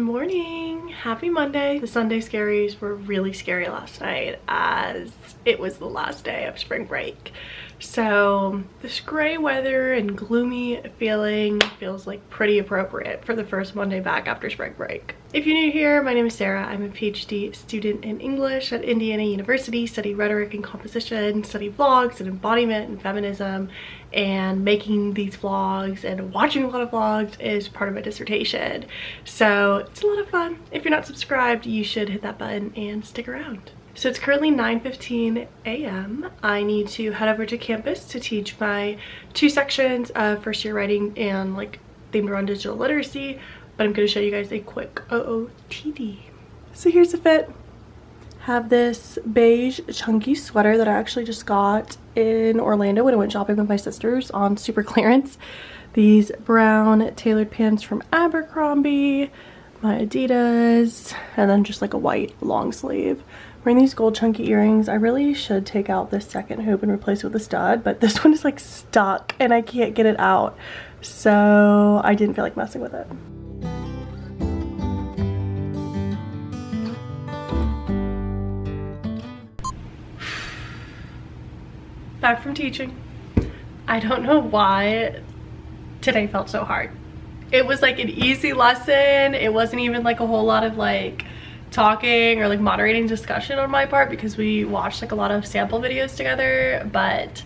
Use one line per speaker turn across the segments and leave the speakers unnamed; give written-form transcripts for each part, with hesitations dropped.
morning. Happy Monday. The Sunday scaries were really scary last night as it was the last day of spring break. So this gray weather and gloomy feeling feels like pretty appropriate for the first Monday back after spring break. If you're new here, my name is Sarah. I'm a PhD student in English at Indiana University, study rhetoric and composition, study vlogs and embodiment and feminism, and making these vlogs and watching a lot of vlogs is part of my dissertation. So it's a lot of fun. If you're not subscribed, you should hit that button and stick around. So it's currently 9:15 a.m. I need to head over to campus to teach my 2 sections of first year writing and themed around digital literacy, but I'm going to show you guys a quick OOTD. So here's the fit. Have this beige chunky sweater that I actually just got in Orlando when I went shopping with my sisters on super clearance. These brown tailored pants from Abercrombie, my Adidas, and then just like a white long sleeve. Wearing these gold chunky earrings. I really should take out this second hoop and replace it with a stud, but this one is like stuck and I can't get it out, so I didn't feel like messing with it. Back from teaching. I don't know why today felt so hard. It was like an easy lesson. It wasn't even like a whole lot of talking or moderating discussion on my part because we watched a lot of sample videos together, but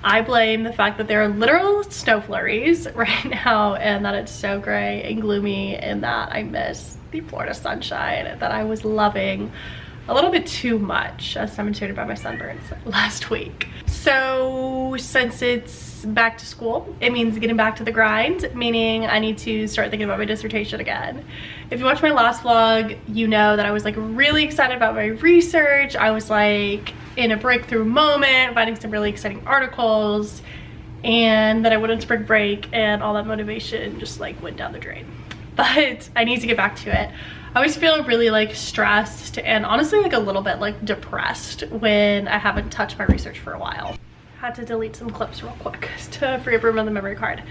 I blame the fact that there are literal snow flurries right now and that it's so gray and gloomy and that I miss the Florida sunshine that I was loving a little bit too much, as demonstrated by my sunburns last week. So since it's back to school, it means getting back to the grind, meaning I need to start thinking about my dissertation again. If you watched my last vlog, you know that I was really excited about my research. I was in a breakthrough moment, finding some really exciting articles, and then I went on spring break and all that motivation just went down the drain. But I need to get back to it. I always feel really stressed and honestly a little bit depressed when I haven't touched my research for a while. Had to delete some clips real quick to free up room on the memory card.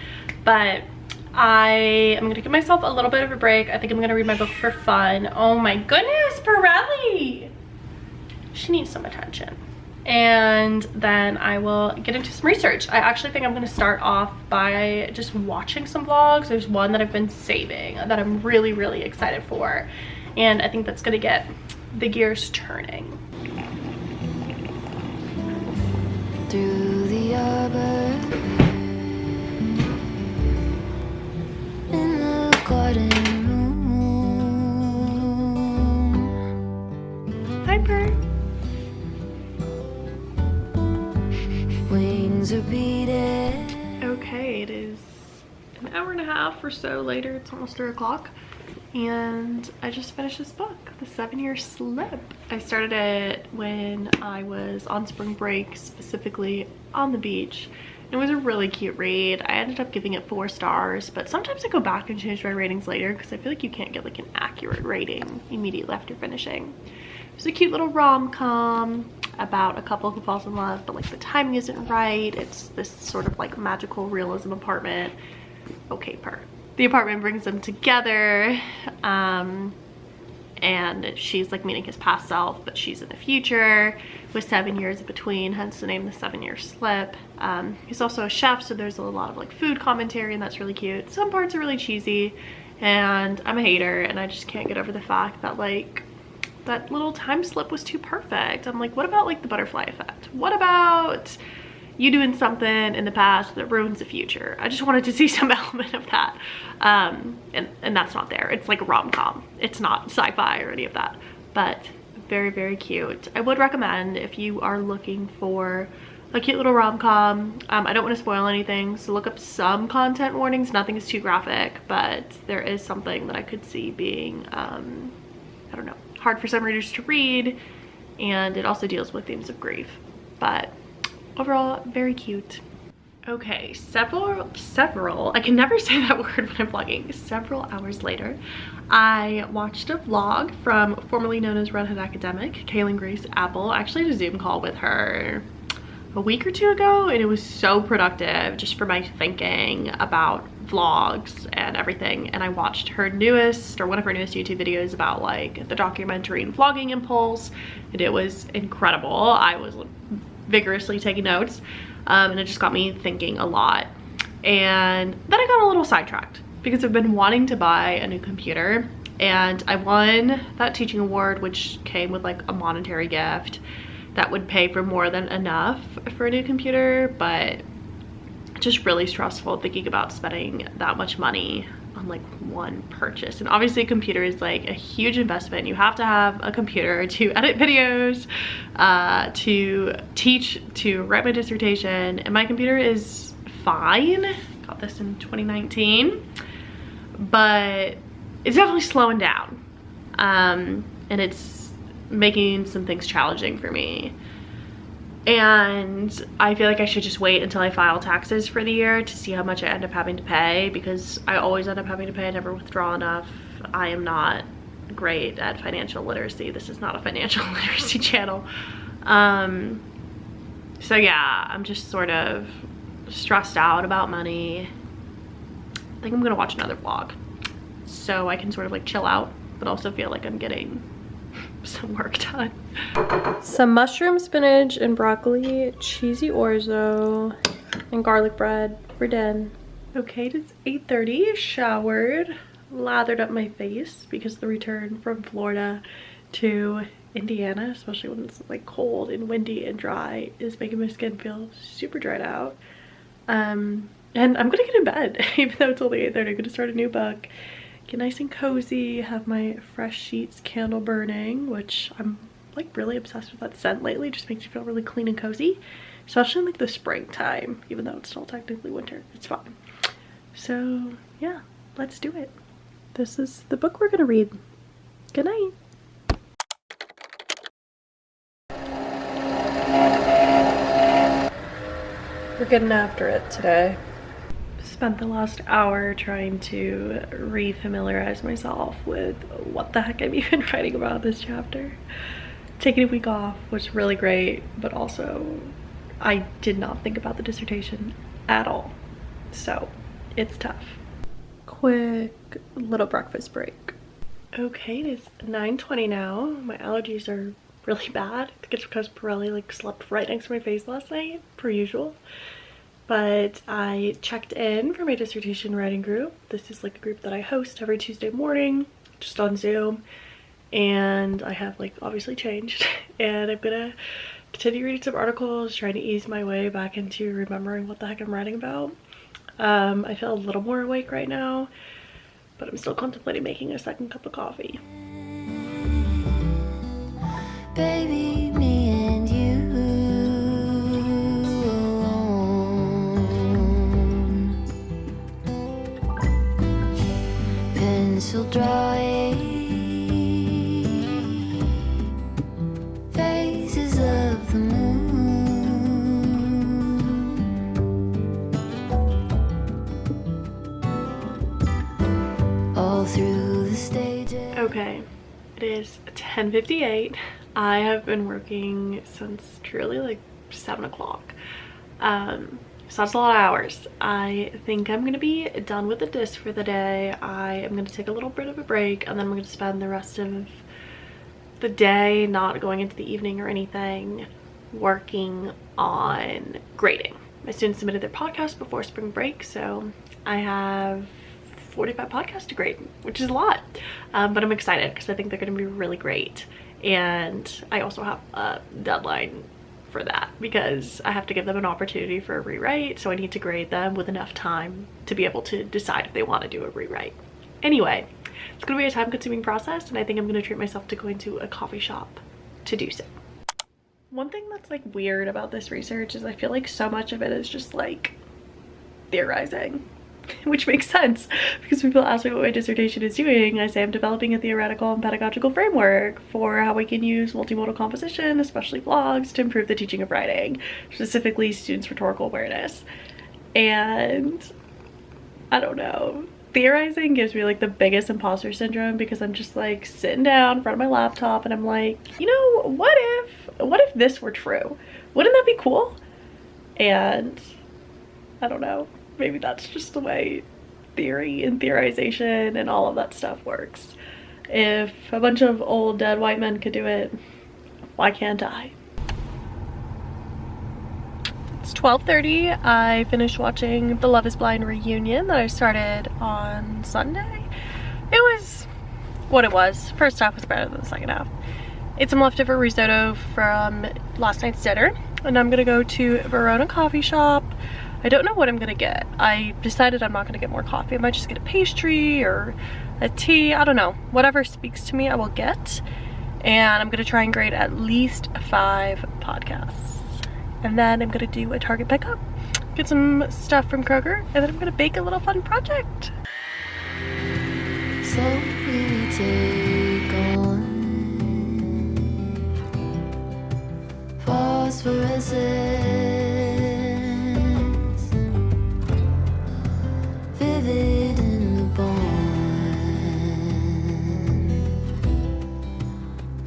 But I am gonna give myself a little bit of a break. I think I'm gonna read my book for fun. Oh my goodness, Pirelli! She needs some attention. And then I will get into some research. I actually think I'm gonna start off by just watching some vlogs. There's one that I've been saving that I'm really excited for. And I think that's gonna get the gears turning.
Through the arbor, in the garden room.
Hi, Bird.
Wings are beating.
Okay, it is an hour and a half or so later. It's almost 3 o'clock. And I just finished this book, The 7-Year Slip. I started it when I was on spring break, specifically on the beach. It was a really cute read. I ended up giving it 4 stars, but sometimes I go back and change my ratings later because I feel like you can't get an accurate rating immediately after finishing. It was a cute little rom-com about a couple who falls in love, but the timing isn't right. It's this sort of magical realism apartment. Okay, part. The apartment brings them together, and she's meeting his past self, but she's in the future with 7 years in between, hence the name The 7-Year Slip. He's also a chef, so there's a lot of food commentary, and that's really cute. Some parts are really cheesy, and I'm a hater, and I just can't get over the fact that that little time slip was too perfect. I'm what about the butterfly effect? What about you doing something in the past that ruins the future? I just wanted to see some element of that. And that's not there. It's a rom-com. It's not sci-fi or any of that, but very cute. I would recommend if you are looking for a cute little rom-com. I don't want to spoil anything, so look up some content warnings. Nothing is too graphic, but there is something that I could see being, I don't know, hard for some readers to read, and it also deals with themes of grief, but overall very cute. Okay, several, I can never say that word when I'm vlogging. Several hours later, I watched a vlog from formerly known as Redhead Academic, Kaylin Grace Apple. I actually had a Zoom call with her a week or 2 ago, and it was so productive just for my thinking about vlogs and everything, and I watched her newest, or one of her newest YouTube videos about like the documentary and vlogging impulse, and it was incredible. I was vigorously taking notes, and it just got me thinking a lot. And then I got a little sidetracked because I've been wanting to buy a new computer, and I won that teaching award, which came with like a monetary gift that would pay for more than enough for a new computer, but just really stressful thinking about spending that much money on like one purchase. And obviously a computer is like a huge investment. You have to have a computer to edit videos, to teach, to write my dissertation, and my computer is fine. Got this in 2019, but it's definitely slowing down, and it's making some things challenging for me. And I feel like I should just wait until I file taxes for the year to see how much I end up having to pay, because I always end up having to pay. I never withdraw enough. I am not great at financial literacy. This is not a financial literacy channel. So yeah, I'm just sort of stressed out about money. I think I'm gonna watch another vlog so I can sort of like chill out, but also feel like I'm getting some work done. Some mushroom, spinach, and broccoli, cheesy orzo, and garlic bread for din. Okay, it's 8:30, showered, lathered up my face because the return from Florida to Indiana, especially when it's like cold and windy and dry, is making my skin feel super dried out. And I'm gonna get in bed, even though it's only 8:30. I'm gonna start a new book, get nice and cozy, have my Fresh Sheets candle burning, which I'm like really obsessed with that scent lately. It just makes you feel really clean and cozy, especially in like the springtime, even though it's still technically winter. It's fine. So yeah, let's do it. This is the book we're gonna read. Good night. We're getting after it today. Spent the last hour trying to re-familiarize myself with what the heck I'm even writing about this chapter. Taking a week off was really great, but also I did not think about the dissertation at all. So it's tough. Quick little breakfast break. Okay, it is 9:20 now. My allergies are really bad. I think it's because Pirelli like slept right next to my face last night, per usual. But I checked in for my dissertation writing group. This is like a group that I host every Tuesday morning, just on Zoom. And I have like obviously changed. And I'm gonna continue reading some articles, trying to ease my way back into remembering what the heck I'm writing about. I feel a little more awake right now, but I'm still contemplating making a second cup of coffee.
Baby, me and you alone. Pencil drawing phases of the moon. All through the stages.
Okay, it is 10:58. I have been working since truly like 7 o'clock. So that's a lot of hours. I think I'm gonna be done with the disc for the day. I am gonna take a little bit of a break, and then I'm gonna spend the rest of the day, not going into the evening or anything, working on grading. My students submitted their podcast before spring break, so I have 45 podcasts to grade, which is a lot. But I'm excited because I think they're gonna be really great. And I also have a deadline for that because I have to give them an opportunity for a rewrite, so I need to grade them with enough time to be able to decide if they want to do a rewrite. Anyway, it's gonna be a time-consuming process, and I think I'm gonna treat myself to going to a coffee shop to do so. One thing that's like weird about this research is I feel like so much of it is just like theorizing, which makes sense because people ask me what my dissertation is doing. I say I'm developing a theoretical and pedagogical framework for how we can use multimodal composition, especially vlogs, to improve the teaching of writing, specifically students' rhetorical awareness. And I don't know, theorizing gives me like the biggest imposter syndrome because I'm just like sitting down in front of my laptop and I'm like, you know, what if this were true? Wouldn't that be cool? And I don't know, maybe that's just the way theory and theorization and all of that stuff works. If a bunch of old dead white men could do it, why can't I? It's 12:30. I finished watching the Love is Blind reunion that I started on Sunday. It was what it was. First half was better than the second half. Ate some leftover risotto from last night's dinner, and I'm gonna go to Verona Coffee Shop. I don't know what I'm gonna get. I decided I'm not gonna get more coffee. I might just get a pastry or a tea. I don't know. Whatever speaks to me, I will get. And I'm gonna try and grade at least 5 podcasts. And then I'm gonna do a Target pickup, get some stuff from Kroger, and then I'm gonna bake a little fun project.
Slowly we take on phosphorescence, vivid in the bond.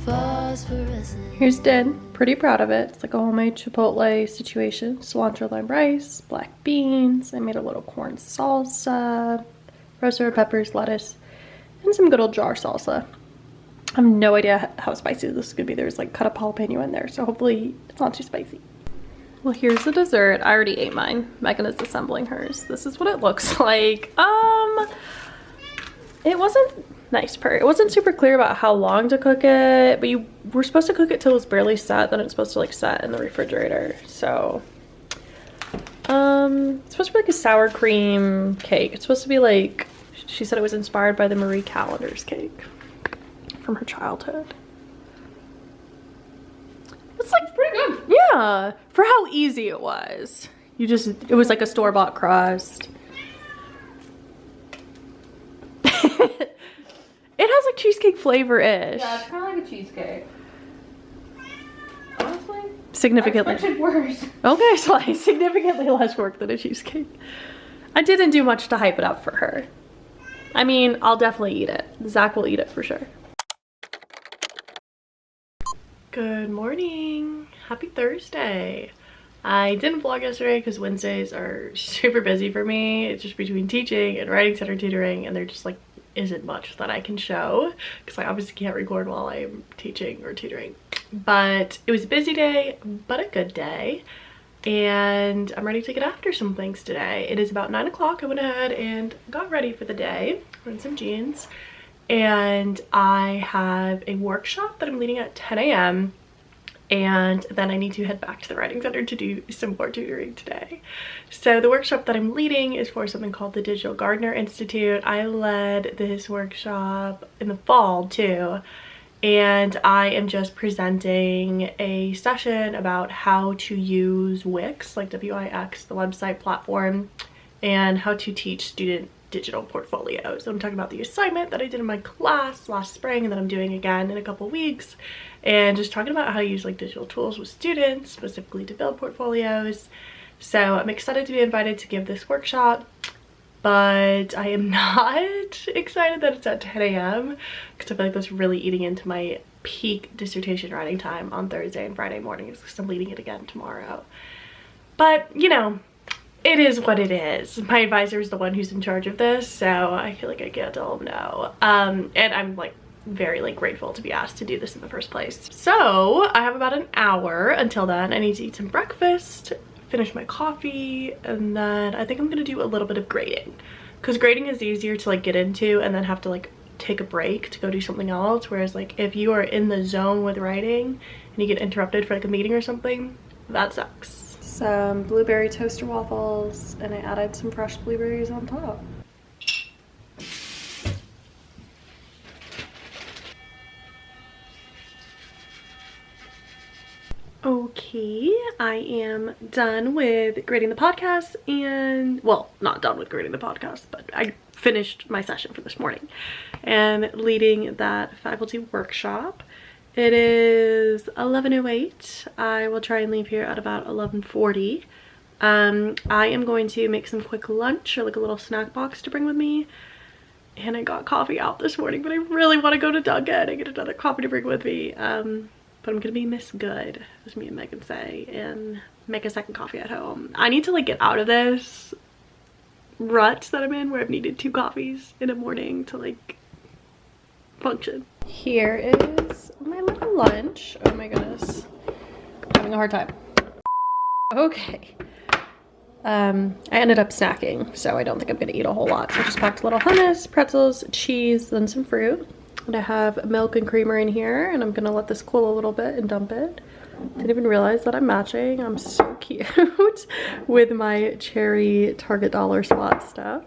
Phosphorescence.
Here's Den. Pretty proud of it. It's like a homemade chipotle situation. Cilantro lime rice, black beans. I made a little corn salsa, roasted red peppers, lettuce, and some good old jar salsa. I have no idea how spicy this is gonna be. There's like cut up jalapeno in there, so hopefully it's not too spicy. Well, here's the dessert. I already ate mine. Megan is assembling hers. This is what it looks like. It wasn't nice part. It wasn't super clear about how long to cook it, but you were supposed to cook it till it was barely set, then it's supposed to like set in the refrigerator. So it's supposed to be like a sour cream cake. It's supposed to be like, she said it was inspired by the Marie Callender's cake from her childhood. It's like pretty good. Yeah, for how easy it was. It was like a store-bought crust. It has like cheesecake flavor-ish.
Yeah, it's kind of like a cheesecake. Honestly,
Significantly.
I expected worse.
Okay, so like significantly less work than a cheesecake. I didn't do much to hype it up for her. I mean, I'll definitely eat it. Zach will eat it for sure. Good morning. Happy Thursday. I didn't vlog yesterday because Wednesdays are super busy for me. It's just between teaching and writing center tutoring, and there just like isn't much that I can show because I obviously can't record while I'm teaching or tutoring. But it was a busy day, but a good day. And I'm ready to get after some things today. It is about 9 o'clock. I went ahead and got ready for the day, put in some jeans, and I have a workshop that I'm leading at 10 a.m. and then I need to head back to the writing center to do some more tutoring today. So the workshop that I'm leading is for something called the Digital Gardener Institute. I led this workshop in the fall too, and I am just presenting a session about how to use Wix, like W-I-X, the website platform, and how to teach student digital portfolios. So I'm talking about the assignment that I did in my class last spring and that I'm doing again in a couple weeks, and just talking about how to use like digital tools with students, specifically to build portfolios. So I'm excited to be invited to give this workshop, but I am not excited that it's at 10 a.m. because I feel like that's really eating into my peak dissertation writing time on Thursday and Friday mornings because I'm leading it again tomorrow. But you know, it is what it is. My advisor is the one who's in charge of this, so I feel like I can't tell him no. And I'm like very like grateful to be asked to do this in the first place. So I have about an hour until then. I need to eat some breakfast, finish my coffee, and then I think I'm gonna do a little bit of grading, because grading is easier to like get into and then have to like take a break to go do something else, whereas like if you are in the zone with writing and you get interrupted for like a meeting or something, that sucks. Some blueberry toaster waffles, and I added some fresh blueberries on top. Okay, I am done with grading the podcast, and well, not done with grading the podcast, but I finished my session for this morning and leading that faculty workshop. It is 11:08. I will try and leave here at about 11:40. I am going to make some quick lunch or like a little snack box to bring with me. And I got coffee out this morning, but I really want to go to Dunkin' and get another coffee to bring with me. But I'm gonna be Miss Good, as me and Megan say, and make a second coffee at home. I need to like get out of this rut that I'm in where I've needed 2 coffees in a morning to like function. Here is my little lunch. Oh my goodness, I'm having a hard time. Okay. I ended up snacking, so I don't think I'm gonna eat a whole lot. So I just packed a little hummus, pretzels, cheese, then some fruit. And I have milk and creamer in here, and I'm gonna let this cool a little bit and dump it. Didn't even realize that I'm matching. I'm so cute with my cherry Target dollar spot stuff.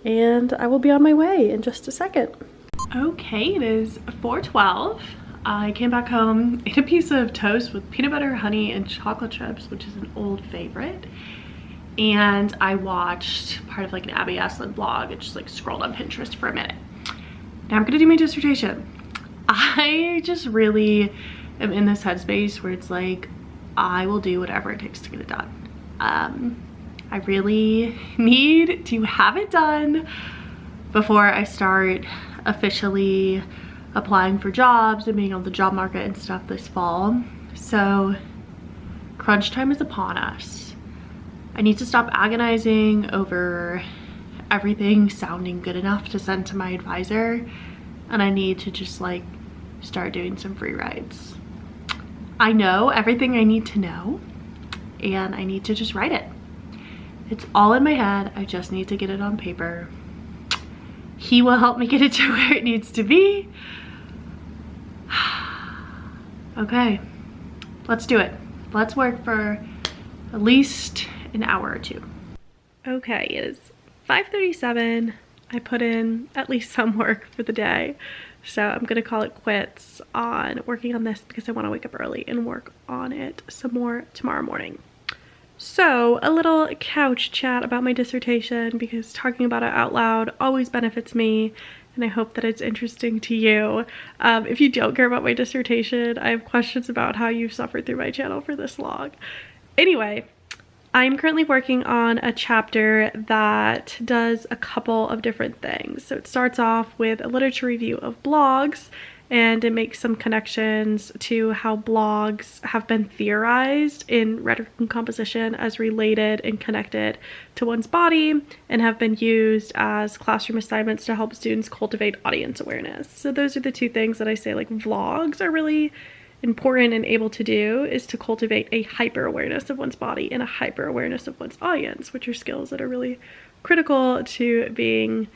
And I will be on my way in just a second. Okay, it is 4:12. I came back home, ate a piece of toast with peanut butter, honey, and chocolate chips, which is an old favorite. And I watched part of like an Abby Aslin vlog and just like scrolled on Pinterest for a minute. Now I'm gonna do my dissertation. I just really am in this headspace where it's like, I will do whatever it takes to get it done. I really need to have it done before I start officially applying for jobs and being on the job market and stuff this fall. So crunch time is upon us. I need to stop agonizing over everything sounding good enough to send to my advisor, and I need to just like start doing some free rides. I know everything I need to know, and I need to just write it. It's all in my head. I just need to get it on paper. He will help me get it to where it needs to be. Okay, let's do it. Let's work for at least an hour or 2. Okay, it is 5:37. I put in at least some work for the day, so I'm gonna call it quits on working on this because I want to wake up early and work on it some more tomorrow morning. So a little couch chat about my dissertation, because talking about it out loud always benefits me, and I hope that it's interesting to you. If you don't care about my dissertation, I have questions about how you've suffered through my channel for this long. Anyway, I'm currently working on a chapter that does a couple of different things. So it starts off with a literature review of blogs, and it makes some connections to how blogs have been theorized in rhetoric and composition as related and connected to one's body, and have been used as classroom assignments to help students cultivate audience awareness. So those are the 2 things that I say like vlogs are really important and able to do, is to cultivate a hyper awareness of one's body and a hyper awareness of one's audience, which are skills that are really critical to being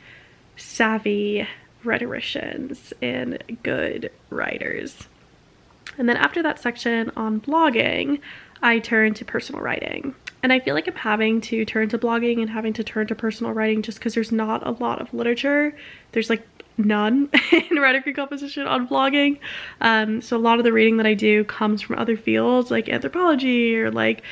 savvy rhetoricians and good writers. And then after that section on blogging, I turn to personal writing. And I feel like I'm having to turn to blogging and having to turn to personal writing just because there's not a lot of literature. There's like none in rhetoric and composition on blogging. So a lot of the reading that I do comes from other fields like anthropology or like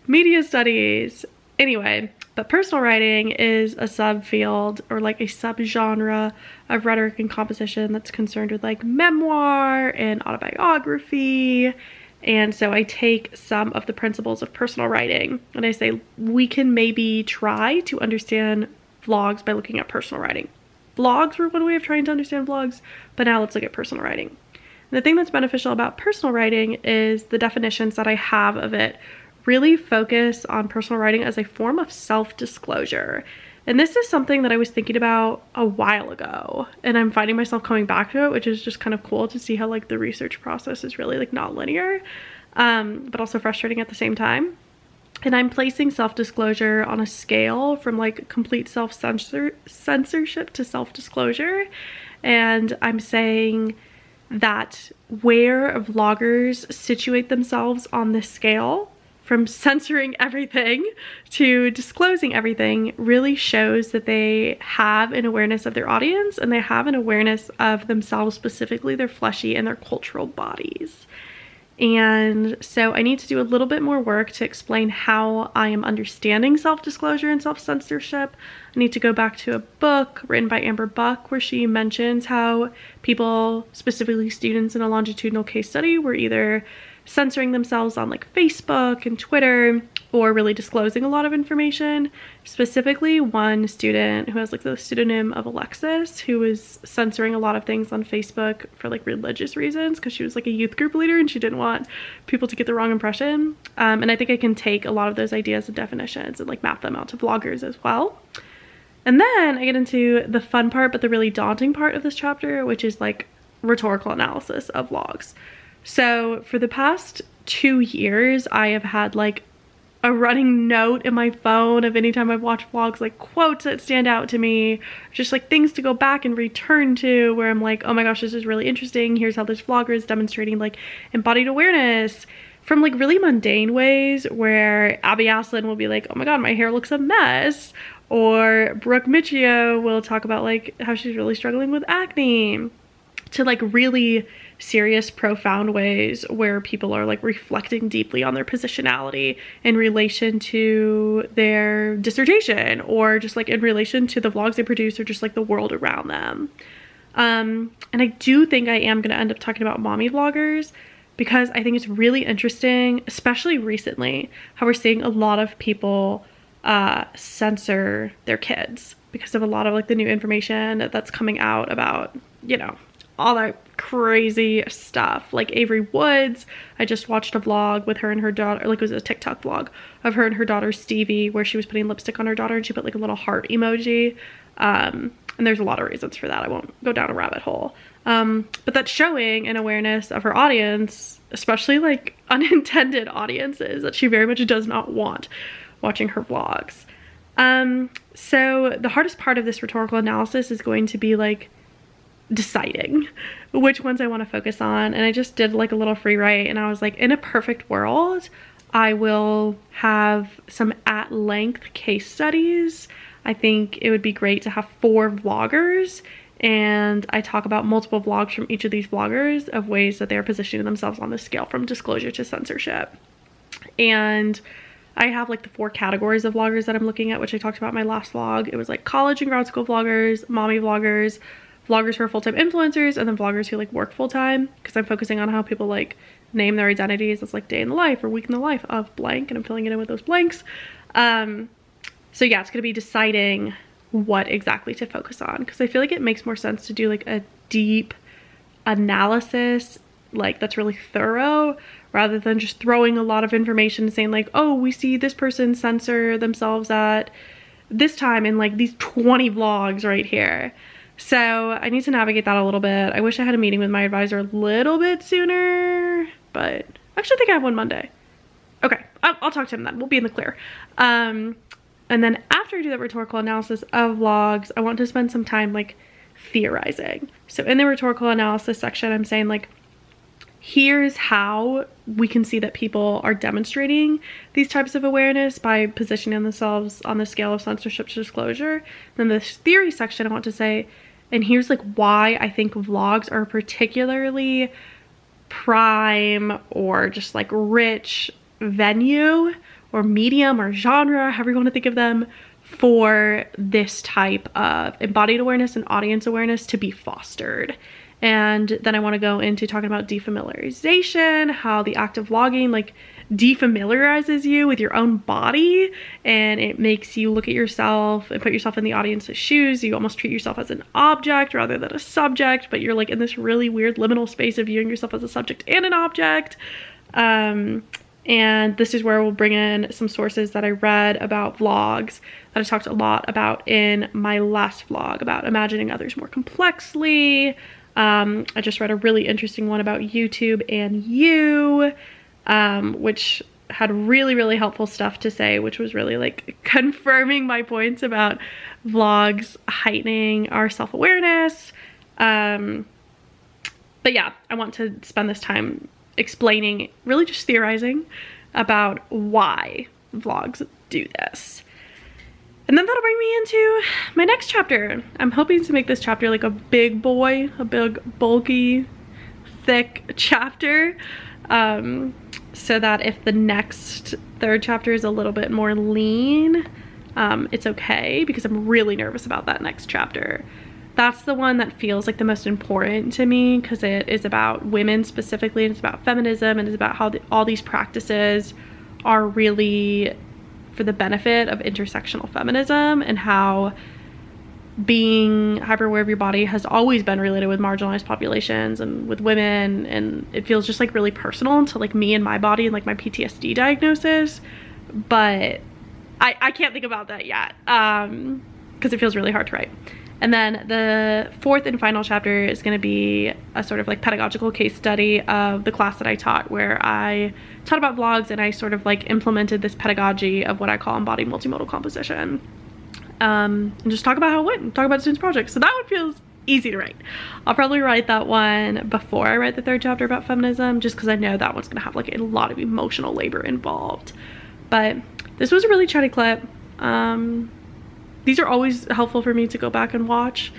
media studies. Anyway, but personal writing is a subfield or like a subgenre of rhetoric and composition that's concerned with like memoir and autobiography. And so I take some of the principles of personal writing and I say we can maybe try to understand vlogs by looking at personal writing. Vlogs were one way of trying to understand vlogs, but now let's look at personal writing. And the thing that's beneficial about personal writing is the definitions that I have of it really focus on personal writing as a form of self-disclosure. And this is something that I was thinking about a while ago, and I'm finding myself coming back to it, which is just kind of cool to see how like the research process is really like not linear, but also frustrating at the same time. And I'm placing self-disclosure on a scale from like complete self-censorship to self-disclosure. And I'm saying that where vloggers situate themselves on this scale, from censoring everything to disclosing everything, really shows that they have an awareness of their audience and they have an awareness of themselves, specifically their fleshy and their cultural bodies. And so I need to do a little bit more work to explain how I am understanding self-disclosure and self-censorship. I need to go back to a book written by Amber Buck where she mentions how people, specifically students in a longitudinal case study, were either censoring themselves on like Facebook and Twitter or really disclosing a lot of information. Specifically, one student who has like the pseudonym of Alexis, who was censoring a lot of things on Facebook for like religious reasons because she was like a youth group leader and she didn't want people to get the wrong impression. And I think I can take a lot of those ideas and definitions and like map them out to vloggers as well. And then I get into the fun part, but the really daunting part of this chapter, which is like rhetorical analysis of vlogs. So for the past 2 years, I have had like a running note in my phone of anytime I've watched vlogs, like quotes that stand out to me, just like things to go back and return to, where I'm like, oh my gosh, this is really interesting. Here's how this vlogger is demonstrating like embodied awareness from like really mundane ways, where Abby Aslin will be like, oh my god, my hair looks a mess. Or Brooke Michio will talk about like how she's really struggling with acne, to like really serious, profound ways where people are like reflecting deeply on their positionality in relation to their dissertation, or just like in relation to the vlogs they produce, or just like the world around them. And I do think I am going to end up talking about mommy vloggers, because I think it's really interesting, especially recently, how we're seeing a lot of people censor their kids because of a lot of like the new information that's coming out about, you know, all that crazy stuff. Like Avery Woods, I just watched a vlog with her and her daughter, like it was a TikTok vlog of her and her daughter Stevie, where she was putting lipstick on her daughter and she put like a little heart emoji. And there's a lot of reasons for that. I won't go down a rabbit hole. But that's showing an awareness of her audience, especially like unintended audiences, that she very much does not want watching her vlogs. So the hardest part of this rhetorical analysis is going to be like deciding which ones I want to focus on. And I just did like a little free write, and I was like, in a perfect world, I will have some at-length case studies. I think it would be great to have 4 vloggers, and I talk about multiple vlogs from each of these vloggers of ways that they're positioning themselves on the scale from disclosure to censorship. And I have like the 4 categories of vloggers that I'm looking at, which I talked about in my last vlog. It was like college and grad school vloggers, mommy vloggers, vloggers who are full-time influencers, and then vloggers who like work full-time, because I'm focusing on how people like name their identities as like day in the life or week in the life of blank, and I'm filling it in with those blanks. So yeah, it's gonna be deciding what exactly to focus on, because I feel like it makes more sense to do like a deep analysis, like that's really thorough, rather than just throwing a lot of information and saying like, oh, we see this person censor themselves at this time in like these 20 vlogs right here. So I need to navigate that a little bit. I wish I had a meeting with my advisor a little bit sooner, but I actually think I have one Monday. Okay, I'll talk to him then. We'll be in the clear. And then after I do that rhetorical analysis of vlogs, I want to spend some time like theorizing. So in the rhetorical analysis section, I'm saying like, here's how we can see that people are demonstrating these types of awareness by positioning themselves on the scale of censorship to disclosure. Then this theory section, I want to say, and here's like why I think vlogs are particularly prime or just like rich venue or medium or genre, however you want to think of them, for this type of embodied awareness and audience awareness to be fostered. And then I want to go into talking about defamiliarization, how the act of vlogging like defamiliarizes you with your own body, and it makes you look at yourself and put yourself in the audience's shoes. You almost treat yourself as an object rather than a subject, but you're like in this really weird liminal space of viewing yourself as a subject and an object. And this is where we'll bring in some sources that I read about vlogs that I talked a lot about in my last vlog about imagining others more complexly. I just read a really interesting one about YouTube and you, which had really, really helpful stuff to say, which was really like confirming my points about vlogs heightening our self-awareness. But yeah, I want to spend this time explaining, really just theorizing about why vlogs do this. And then that'll bring me into my next chapter. I'm hoping to make this chapter like a big boy, a big, bulky, thick chapter, so that if the next 3rd chapter is a little bit more lean, it's okay, because I'm really nervous about that next chapter. That's the one that feels like the most important to me, because it is about women specifically, and it's about feminism, and it's about how all these practices are really for the benefit of intersectional feminism, and how being hyper-aware of your body has always been related with marginalized populations and with women, and it feels just like really personal to like me and my body and like my PTSD diagnosis, but I can't think about that yet. because it feels really hard to write. And then the fourth and final chapter is going to be a sort of like pedagogical case study of the class that I taught, where I taught about vlogs and I sort of like implemented this pedagogy of what I call embodied multimodal composition. And just talk about how it went and talk about students' projects. So that one feels easy to write. I'll probably write that one before I write the third chapter about feminism, just because I know that one's going to have like a lot of emotional labor involved. But this was a really chatty clip. These are always helpful for me to go back and watch,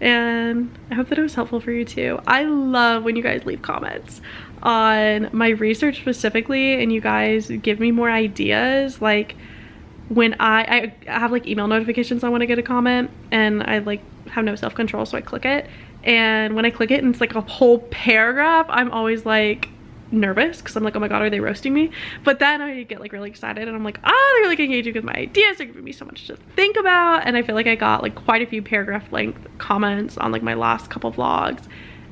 and I hope that it was helpful for you too. I love when you guys leave comments on my research specifically and you guys give me more ideas. Like when I have like email notifications on when I get a comment, and I like have no self-control, so I click it, and when I click it and it's like a whole paragraph, I'm always like nervous because I'm like, oh my god, are they roasting me? But then I get like really excited and I'm like, oh, they're like engaging with my ideas, they're giving me so much to think about. And I feel like I got like quite a few paragraph length comments on like my last couple vlogs,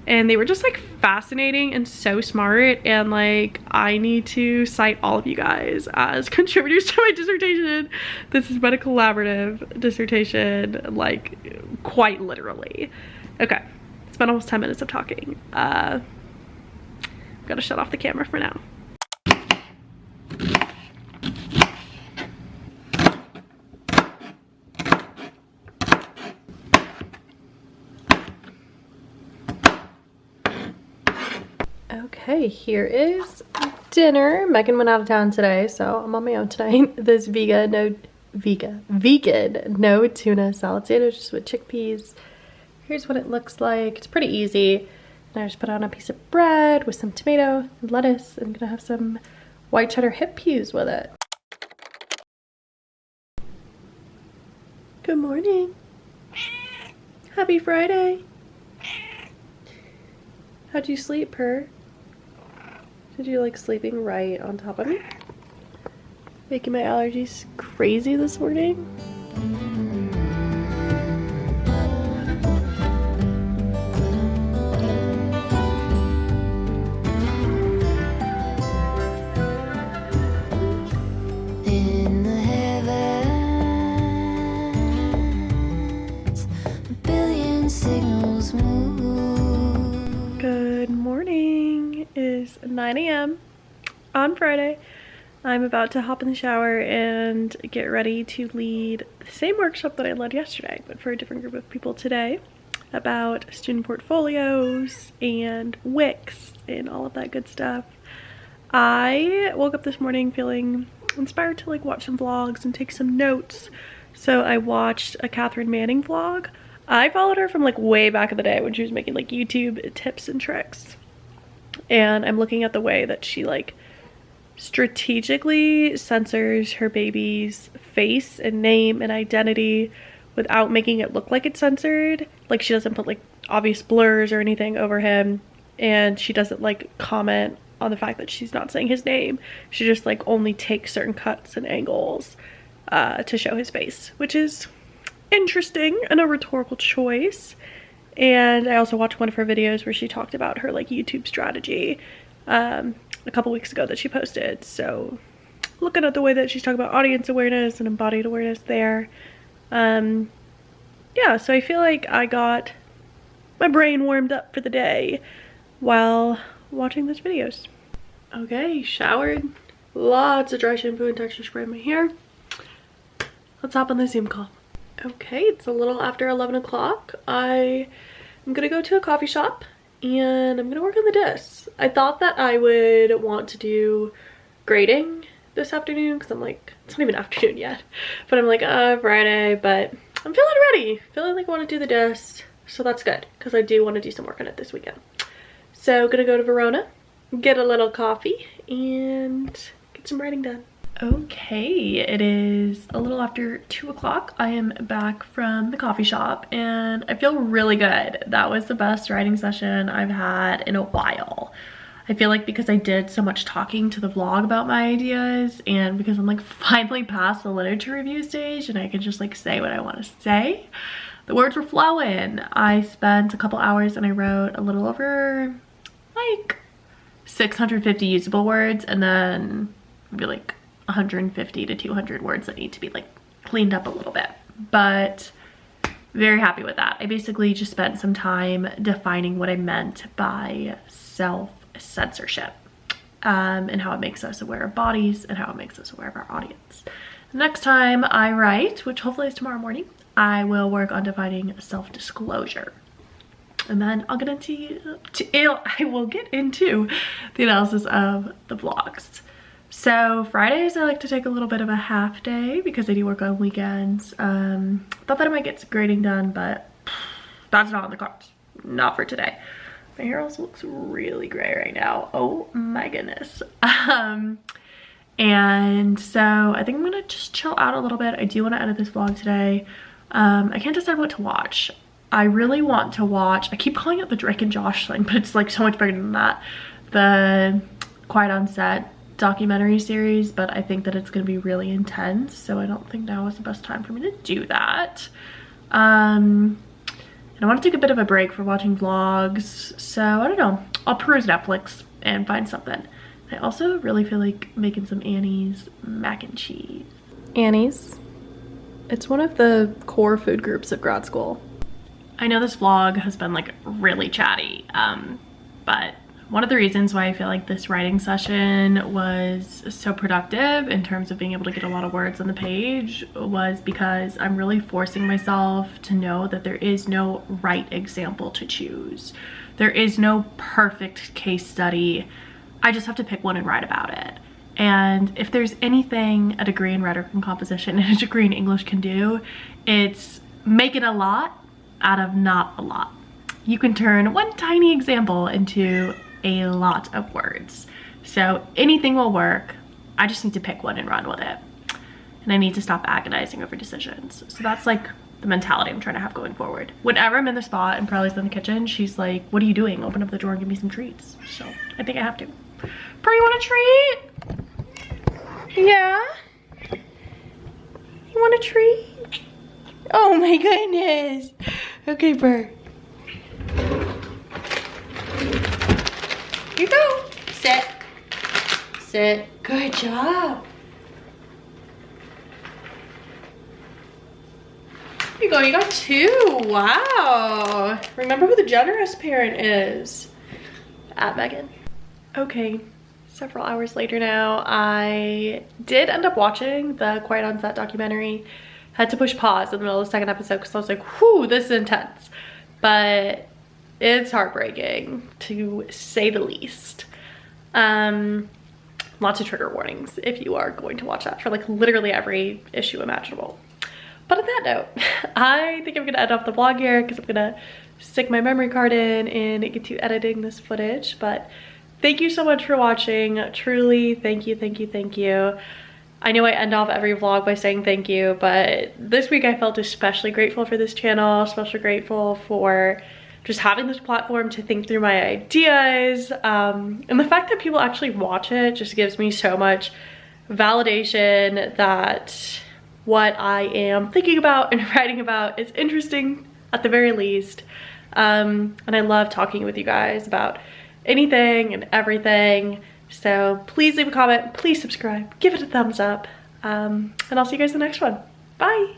and they were just like fascinating and so smart, and like I need to cite all of you guys as contributors to my dissertation. This has been a collaborative dissertation, like quite literally. Okay, it's been almost 10 minutes of talking. Gotta shut off the camera for now. Okay, here is dinner. Megan went out of town today, so I'm on my own tonight. This vegan no tuna salad sandwich just with chickpeas. Here's what it looks like. It's pretty easy. And I just put on a piece of bread with some tomato and lettuce. I'm gonna have some white cheddar hip peas with it. Good morning. Happy Friday. How'd you sleep, Purr? Did you like sleeping right on top of me? Making my allergies crazy this morning?
In the heavens, a billion signals move.
Good morning. It is 9 a.m. on Friday. I'm about to hop in the shower and get ready to lead the same workshop that I led yesterday, but for a different group of people today, about student portfolios and Wix and all of that good stuff. I woke up this morning feeling inspired to like watch some vlogs and take some notes. So I watched a Catherine Manning vlog. I followed her from like way back in the day when she was making like YouTube tips and tricks. And I'm looking at the way that she like strategically censors her baby's face and name and identity without making it look like it's censored. Like she doesn't put like obvious blurs or anything over him, and she doesn't like comment on the fact that she's not saying his name. She just like only takes certain cuts and angles to show his face, which is interesting and a rhetorical choice. And I also watched one of her videos where she talked about her like YouTube strategy a couple weeks ago that she posted. So looking at the way that she's talking about audience awareness and embodied awareness there, yeah, so I feel like I got my brain warmed up for the day while watching those videos. Okay, showered, lots of dry shampoo and texture spray in my hair. Let's hop on the Zoom call. Okay, it's a little after 11 o'clock. I am gonna go to a coffee shop and I'm gonna work on the discs. I thought that I would want to do grading this afternoon because I'm like, it's not even afternoon yet, but I'm like, Friday, but I'm feeling ready. Feeling like I want to do the discs, so that's good because I do want to do some work on it this weekend. So gonna go to Verona, get a little coffee, and get some writing done. Okay, it is a little after 2 o'clock. I am back from the coffee shop and I feel really good. That was the best writing session I've had in a while. I feel like because I did so much talking to the vlog about my ideas, and because I'm like finally past the literature review stage and I can just like say what I want to say, the words were flowing. I spent a couple hours and I wrote a little over like 650 usable words, and then maybe like 150 to 200 words that need to be like cleaned up a little bit. But very happy with that. I basically just spent some time defining what I meant by self-censorship, and how it makes us aware of bodies and how it makes us aware of our audience. Next time I write, which hopefully is tomorrow morning, I will work on defining self-disclosure. And then I'll get into, I will get into the analysis of the vlogs. So Fridays, I like to take a little bit of a half day because I do work on weekends. Thought that I might get some grading done, but that's not on the cards. Not for today. My hair also looks really gray right now. Oh my goodness. And so I think I'm gonna just chill out a little bit. I do want to edit this vlog today. I can't decide what to watch. I really want to watch, I keep calling it the Drake and Josh thing, but it's like so much bigger than that. The Quiet on Set documentary series, but I think that it's going to be really intense, so I don't think now is the best time for me to do that. And I want to take a bit of a break for watching vlogs, so I don't know. I'll peruse Netflix and find something. I also really feel like making some Annie's mac and cheese. Annie's. It's one of the core food groups at grad school. I know this vlog has been like really chatty, but one of the reasons why I feel like this writing session was so productive in terms of being able to get a lot of words on the page was because I'm really forcing myself to know that there is no right example to choose. There is no perfect case study. I just have to pick one and write about it. And if there's anything a degree in rhetoric and composition and a degree in English can do, it's make it a lot out of not a lot. You can turn one tiny example into a lot of words. So anything will work. I just need to pick one and run with it. And I need to stop agonizing over decisions. So that's like the mentality I'm trying to have going forward. Whenever I'm in the spot and Pearlie's in the kitchen, she's like, what are you doing? Open up the door and give me some treats. So I think I have to. Pearl, you want a treat? Yeah? You want a treat? Oh my goodness. Okay, Pearl. Here you go. Sit. Sit. Good job. Here you go. You got two. Wow. Remember who the generous parent is. At Megan. Okay. Several hours later now, I did end up watching the Quiet on Set documentary. Had to push pause in the middle of the second episode because I was like, whew, this is intense. But it's heartbreaking, to say the least. Lots of trigger warnings if you are going to watch that for like literally every issue imaginable. But on that note, I think I'm gonna end off the vlog here because I'm gonna stick my memory card in and get to editing this footage. But thank you so much for watching. Truly, thank you, thank you, thank you. I know I end off every vlog by saying thank you, but this week I felt especially grateful for this channel, especially grateful for just having this platform to think through my ideas. And the fact that people actually watch it just gives me so much validation that what I am thinking about and writing about is interesting at the very least. And I love talking with you guys about anything and everything. So please leave a comment, please subscribe, give it a thumbs up, and I'll see you guys in the next one. Bye.